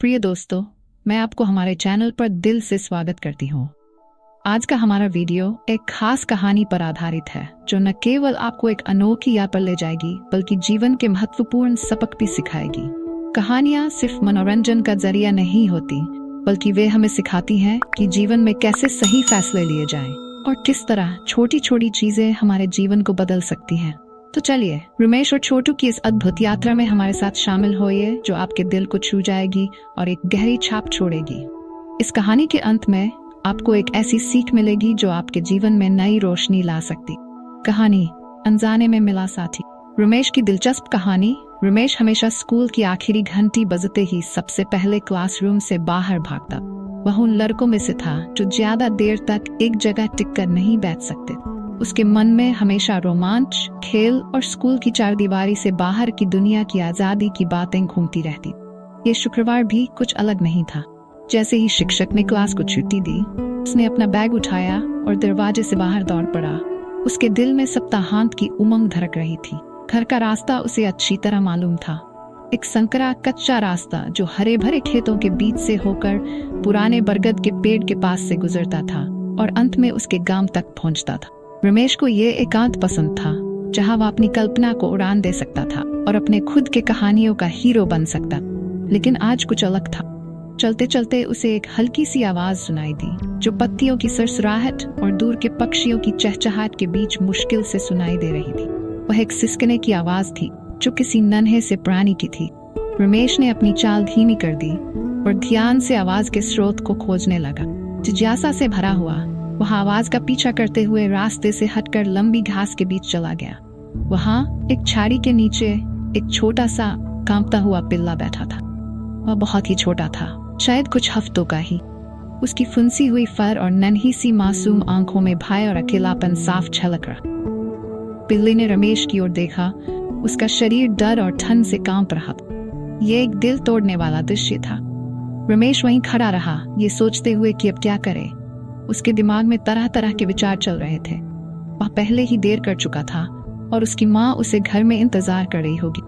प्रिय दोस्तों, मैं आपको हमारे चैनल पर दिल से स्वागत करती हूँ। आज का हमारा वीडियो एक खास कहानी पर आधारित है जो न केवल आपको एक अनोखी यात्रा पर ले जाएगी बल्कि जीवन के महत्वपूर्ण सबक भी सिखाएगी। कहानियाँ सिर्फ मनोरंजन का जरिया नहीं होती बल्कि वे हमें सिखाती हैं कि जीवन में कैसे सही फैसले लिए जाएं और किस तरह छोटी छोटी चीजें हमारे जीवन को बदल सकती हैं। तो चलिए रमेश और छोटू की इस अद्भुत यात्रा में हमारे साथ शामिल होइए जो आपके दिल को छू जाएगी और एक गहरी छाप छोड़ेगी। इस कहानी के अंत में आपको एक ऐसी सीख मिलेगी जो आपके जीवन में नई रोशनी ला सकती। कहानी अनजाने में मिला साथी। रमेश की दिलचस्प कहानी। रमेश हमेशा स्कूल की आखिरी घंटी बजते ही सबसे पहले क्लासरूम से बाहर भागता। वह उन लड़कों में से था जो ज्यादा देर तक एक जगह टिककर नहीं बैठ सकते। उसके मन में हमेशा रोमांच, खेल और स्कूल की चारदीवारी से बाहर की दुनिया की आजादी की बातें घूमती रहती। ये शुक्रवार भी कुछ अलग नहीं था। जैसे ही शिक्षक ने क्लास को छुट्टी दी, उसने अपना बैग उठाया और दरवाजे से बाहर दौड़ पड़ा। उसके दिल में सप्ताहांत की उमंग धड़क रही थी। घर का रास्ता उसे अच्छी तरह मालूम था। एक संकरा कच्चा रास्ता जो हरे भरे खेतों के बीच से होकर पुराने बरगद के पेड़ के पास से गुजरता था और अंत में उसके गांव तक पहुंचता था। रमेश को ये एकांत पसंद था जहां वह अपनी कल्पना को उड़ान दे सकता था और अपने खुद के कहानियों का हीरो बन सकता। लेकिन आज कुछ अलग था। चलते चलते उसे एक हल्की सी आवाज सुनाई दी जो पत्तियों की सरसराहट और दूर के पक्षियों की चहचहाट के बीच मुश्किल से सुनाई दे रही थी। वह एक सिसकने की आवाज थी जो किसी नन्हे से प्राणी की थी। रमेश ने अपनी चाल धीमी कर दी और ध्यान से आवाज के स्रोत को खोजने लगा। जिज्ञासा से भरा हुआ वह आवाज का पीछा करते हुए रास्ते से हटकर लंबी घास के बीच चला गया। वहां एक झाड़ी के नीचे एक छोटा सा कांपता हुआ पिल्ला बैठा था। वह बहुत ही छोटा था, शायद कुछ हफ्तों का ही। उसकी फुंसी हुई फर और नन्ही सी मासूम आंखों में भय और अकेलापन साफ झलक रहा। पिल्ले ने रमेश की ओर देखा। उसका शरीर डर और ठंड से कांप रहा था। यह एक दिल तोड़ने वाला दृश्य था। रमेश वहीं खड़ा रहा, ये सोचते हुए कि अब क्या करे। उसके दिमाग में तरह तरह के विचार चल रहे थे। वह पहले ही देर कर चुका था और उसकी माँ उसे घर में इंतजार कर रही होगी,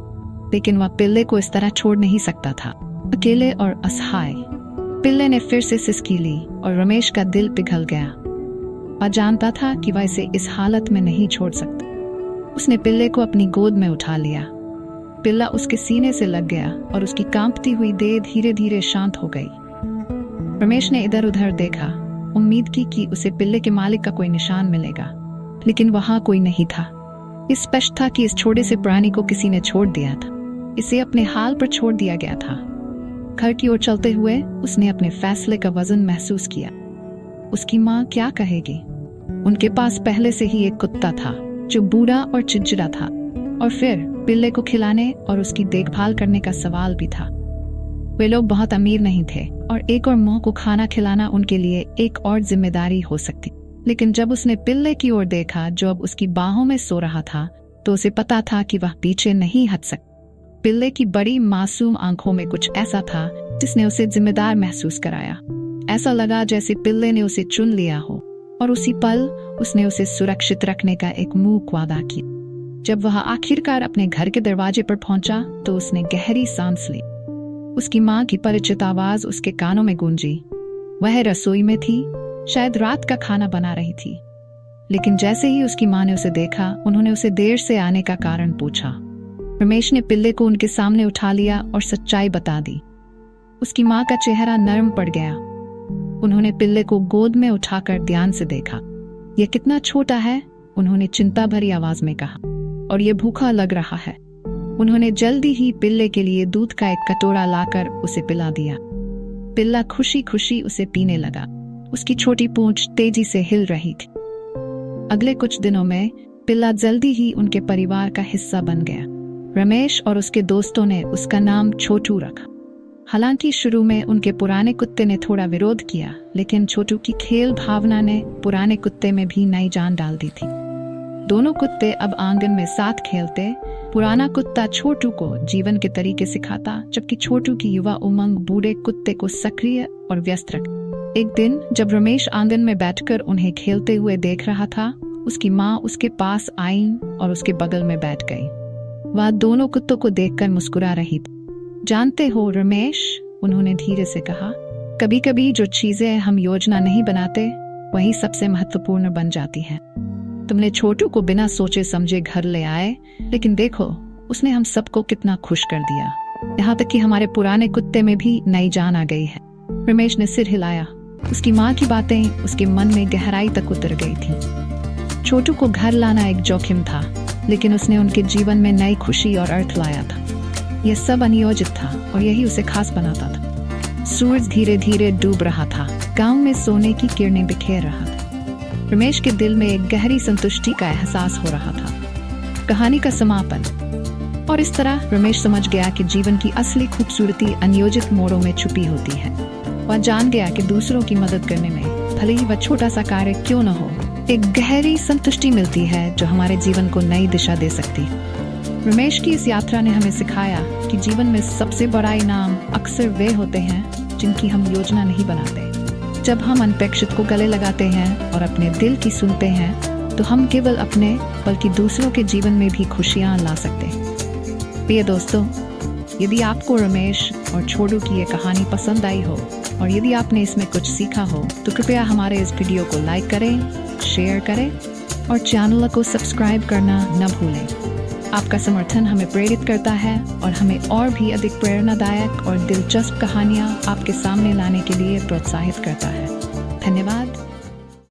लेकिन वह पिल्ले को इस तरह छोड़ नहीं सकता था, अकेले और असहाय। पिल्ले ने फिर से सिसकी ली और रमेश का दिल पिघल गया। वह जानता था कि वह इसे इस हालत में नहीं छोड़ सकता। उसने पिल्ले को अपनी गोद में उठा लिया। पिल्ला उसके सीने से लग गया और उसकी कांपती हुई देह धीरे धीरे शांत हो गई। रमेश ने इधर उधर देखा, उम्मीद की कि उसे पिल्ले के मालिक का कोई निशान मिलेगा, लेकिन वहां कोई नहीं था। इस स्पष्ट था कि इस छोटे से प्राणी को किसी ने छोड़ दिया था। इसे अपने हाल पर छोड़ दिया गया था। घर की ओर चलते हुए उसने अपने फैसले का वजन महसूस किया। उसकी माँ क्या कहेगी? उनके पास पहले से ही एक कुत्ता था जो बूढ़ा और चिड़चिड़ा था, और फिर पिल्ले को खिलाने और उसकी देखभाल करने का सवाल भी था। वे लोग बहुत अमीर नहीं थे और एक और मुंह को खाना खिलाना उनके लिए एक और जिम्मेदारी हो सकती। लेकिन जब उसने पिल्ले की ओर देखा जो अब उसकी बाहों में सो रहा था, तो उसे पता था कि वह पीछे नहीं हट सकता। पिल्ले की बड़ी मासूम आंखों में कुछ ऐसा था जिसने उसे जिम्मेदार महसूस कराया। ऐसा लगा जैसे पिल्ले ने उसे चुन लिया हो और उसी पल उसने उसे सुरक्षित रखने का एक मूक वादा किया। जब वह आखिरकार अपने घर के दरवाजे पर पहुंचा तो उसने गहरी सांस ली। उसकी माँ की परिचित आवाज उसके कानों में गूंजी। वह रसोई में थी, शायद रात का खाना बना रही थी। लेकिन जैसे ही उसकी माँ ने उसे देखा, उन्होंने उसे देर से आने का कारण पूछा। रमेश ने पिल्ले को उनके सामने उठा लिया और सच्चाई बता दी। उसकी माँ का चेहरा नरम पड़ गया। उन्होंने पिल्ले को गोद में उठाकर ध्यान से देखा। यह कितना छोटा है, उन्होंने चिंता भरी आवाज में कहा, और यह भूखा लग रहा है। उन्होंने जल्दी ही पिल्ले के लिए दूध का एक कटोरा लाकर उसे पिला दिया। पिल्ला खुशी खुशी उसे पीने लगा। उसकी छोटी पूंछ तेजी से हिल रही थी। अगले कुछ दिनों में पिल्ला जल्दी ही उनके परिवार का हिस्सा बन गया। रमेश और उसके दोस्तों ने उसका नाम छोटू रखा। हालांकि शुरू में उनके पुराने कुत्ते ने थोड़ा विरोध किया, लेकिन छोटू की खेल भावना ने पुराने कुत्ते में भी नई जान डाल दी थी। दोनों कुत्ते अब आंगन में साथ खेलते। पुराना कुत्ता छोटू को जीवन के तरीके सिखाता, जबकि छोटू की युवा उमंग बूढ़े कुत्ते को सक्रिय और व्यस्त रख। एक दिन जब रमेश आंगन में बैठकर उन्हें खेलते हुए देख रहा था, उसकी माँ उसके पास आई और उसके बगल में बैठ गई। वह दोनों कुत्तों को देखकर मुस्कुरा रही थी। जानते हो रमेश, उन्होंने धीरे से कहा, कभी कभी जो चीजें हम योजना नहीं बनाते वही सबसे महत्वपूर्ण बन जाती हैं। तुमने छोटू को बिना सोचे समझे घर ले आए, लेकिन देखो उसने हम सबको कितना खुश कर दिया। यहाँ तक कि हमारे पुराने कुत्ते में भी नई जान आ गई है। रमेश ने सिर हिलाया। उसकी माँ की बातें उसके मन में गहराई तक उतर गई थी। छोटू को घर लाना एक जोखिम था, लेकिन उसने उनके जीवन में नई खुशी और अर्थ लाया था। यह सब अनियोजित था और यही उसे खास बनाता था। सूरज धीरे धीरे डूब रहा था। गांव में सोने की किरणें बिखेर रहा था। रमेश के दिल में एक गहरी संतुष्टि का एहसास हो रहा था। कहानी का समापन। और इस तरह रमेश समझ गया कि जीवन की असली खूबसूरती अनियोजित मोड़ों में छुपी होती है। वह जान गया कि दूसरों की मदद करने में, भले ही वह छोटा सा कार्य क्यों न हो, एक गहरी संतुष्टि मिलती है जो हमारे जीवन को नई दिशा दे सकती है। रमेश की इस यात्रा ने हमें सिखाया कि जीवन में सबसे बड़ा इनाम अक्सर वे होते हैं जिनकी हम योजना नहीं बनाते। जब हम अनपेक्षित को गले लगाते हैं और अपने दिल की सुनते हैं, तो हम केवल अपने बल्कि दूसरों के जीवन में भी खुशियां ला सकते हैं। प्रिय दोस्तों, यदि आपको रमेश और छोटू की ये कहानी पसंद आई हो और यदि आपने इसमें कुछ सीखा हो, तो कृपया हमारे इस वीडियो को लाइक करें, शेयर करें और चैनल को सब्सक्राइब करना न भूलें। आपका समर्थन हमें प्रेरित करता है और हमें और भी अधिक प्रेरणादायक और दिलचस्प कहानियाँ आपके सामने लाने के लिए प्रोत्साहित करता है। धन्यवाद।